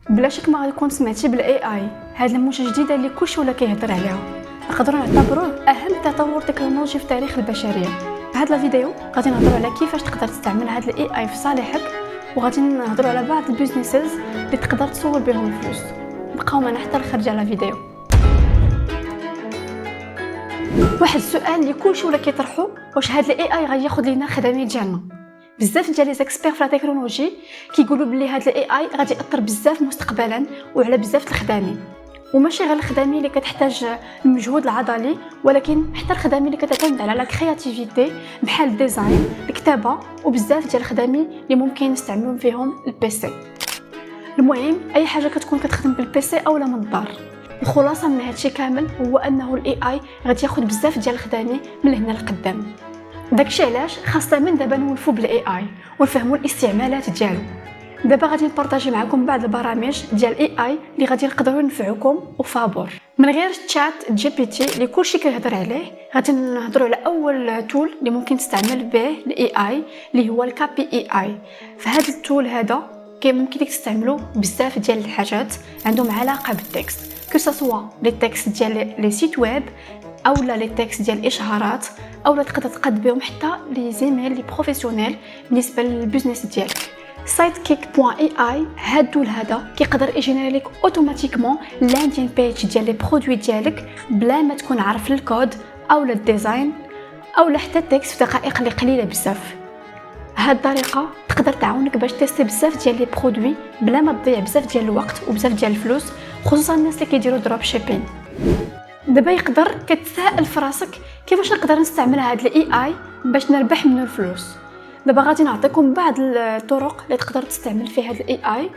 بلا شك ما غادي سمعتي بالاي اي، هاد الموجه جديده اللي كلشي ولا كيهضر عليها، نقدروا نعتبروه اهم تطور تكنولوجي في تاريخ البشريه. في هاد الفيديو غادي نهضروا على كيفاش تقدر تستعمل هاد الاي اي في صالحك، وغادي نهضروا على بعض البيزنسز اللي تقدر تصور بهم الفلوس. بقاو معنا حتى الخرج على الفيديو. واحد السؤال اللي كلشي ولا كيطرحوا، واش هاد الاي اي غادي ياخذ لينا الخدمه ديالنا؟ بزاف ديال لي زيكسبير في لا تكنولوجي كيقولوا بلي هاد الاي اي غادي ياثر بزاف مستقبلا وعلى بزاف الخدامين، وماشي غير الخدامين اللي كتحتاج المجهود العضلي، ولكن حتى الخدامين اللي كتعتمد على لا كرياتيفيتي بحال الديزاين، الكتابه، وبزاف ديال الخدامين اللي ممكن نستعملوا فيهم البيسي. المهم اي حاجه كتكون كتخدم بالبيسي اولا من الدار. الخلاصه من هادشي كامل هو انه الاي اي غادي ياخذ بزاف ديال الخدامين من هنا لقدام. داكشي علاش خاصنا من دابا نولفوا بالاي اي ونفهموا الاستعمالات ديالو. دابا غادي نبارطاجي معكم بعض البرامج ديال الاي اي اللي غادي يقدروا ينفعوكم وفابور. من غير تشات جي بي تي اللي كلشي كيهضر عليه، غادي نهضروا على اول تول اللي ممكن تستعمل به الاي اي اللي هو الكابي اي اي. فهاد التول هذا ممكن تستعملوا بزاف ديال الحاجات عندهم علاقه بالتكست، كو سوا لي تكست ديال لي سيت ويب اولا لي تكست ديال الاشعارات، اولا تقدر تقاد بهم حتى لي زيميل لي بروفيسيونيل بالنسبه للبيزنس ديالك. sidekick.ai هاد التول هذا كيقدر يجينيري لك اوتوماتيكمون لاندين بيج ديال لي برودوي ديالك بلا ما تكون عارف الكود اولا الديزاين اولا حتى التكست في دقائق اللي قليله بزاف. هاد الطريقه تقدر تعاونك باش تيستي بزاف ديال لي برودوي بلا ما تضيع بزاف ديال الوقت وبزاف ديال الفلوس، خصوصا الناس اللي كيديروا دروب شيبين. دابا يقدر كتسائل في راسك كيفاش نقدر نستعمل هاد الاي اي باش نربح منه الفلوس. دابا غادي نعطيكم بعض الطرق اللي تقدر تستعمل فيها هاد الاي اي.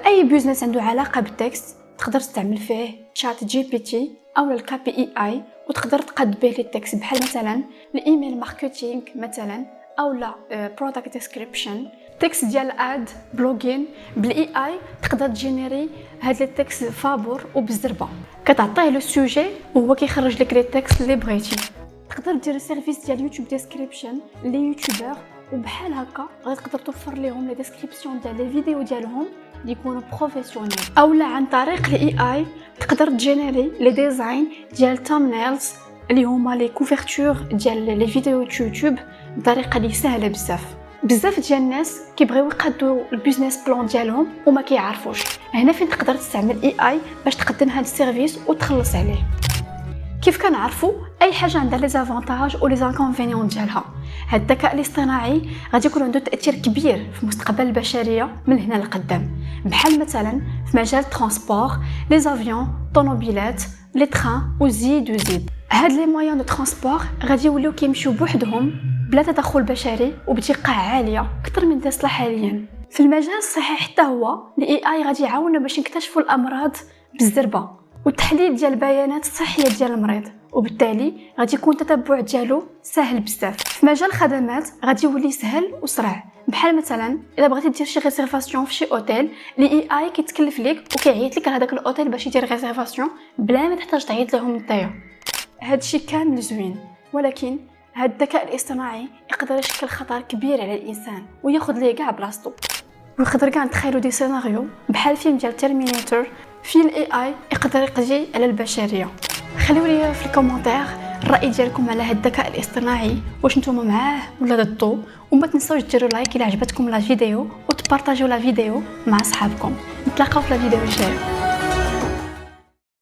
اي بيزنس عنده علاقه بالتكست تقدر تستعمل فيه تشات جي بي تي او الكابي اي اي، وتقدر تقاد به التكست بحال مثلا الايميل ماركتينغ مثلا اولا برودكت ديسكريبشن، تكست ديال اد بلوغين. بالاي اي تقدر تجينيري هاد التكست فابور وبالزربه، كتعطيه لو سوجي وهو كيخرج لك لي تكست اللي بغيتي. تقدر دير سيرفيس ديال يوتيوب ديسكريبشن لي يوتيوبر، وبحال هكا غادي تقدر توفر لهم لي ديسكريبسيون ديال لي فيديو ديالهم اللي يكونوا بروفيسيونيل. اولا عن طريق الاي اي تقدر تجينيري لي ديزاين ديال تامنيلز اللي هما لي كوفرتور ديال لي فيديو يوتيوب بطريقه اللي سهله بزاف ديال الناس كيبغيو يقادوا البيزنس بلان ديالهم وما كيعرفوش. هنا فين تقدر تستعمل اي اي باش تقدم هذا السيرفيس وتخلص عليه. كيف كنعرفوا اي حاجه عندها لي زافونتاج و لي زانكونفينيون ديالها. هذا الذكاء الاصطناعي غادي يكون عنده تاثير كبير في مستقبل البشريه من هنا لقدام، بحال مثلا في مجال الترونسبور، لي زافيون، طوموبيلات، لي تران وزيد. هاد لي مويان دو ترونسبور غادي يوليو كيمشيو بوحدهم بلا تدخل بشري وبدقه عاليه اكثر من تسلا حاليا. في المجال الصحي حتى هو الاي اي غادي يعاوننا باش نكتشفوا الامراض بالزربه والتحليل ديال البيانات الصحيه ديال المريض، وبالتالي غادي يكون التتبع ديالو سهل بزاف. في مجال الخدمات غادي يولي سهل وسريع، بحال مثلا الا بغيتي دير شي ريزيرفاسيون في شي اوتيل، الاي اي كيتكلف لك وكيعيط لك لهداك الاوتيل باش يدير ريزيرفاسيون بلا ما تحتاج تعيط لهم نتايا. هادشي كامل زوين، ولكن هاد الذكاء الاصطناعي يقدر يشكل خطر كبير على الانسان وياخذ ليه كاع بلاصتو. ونقدر كاع نتخيلوا دي سيناريو بحال فيلم ديال تيرمينيتور فين الاي اي يقدر يقضي على البشريه. خليو لي في الكومونتير الراي ديالكم على هاد الذكاء الاصطناعي، واش نتوما معاه ولا ضدو، وما تنساوش ديروا لايك الى عجبتكم لا فيديو وتبارطاجيو لا فيديو مع صحابكم. نتلاقاو في لا فيديو الجايه.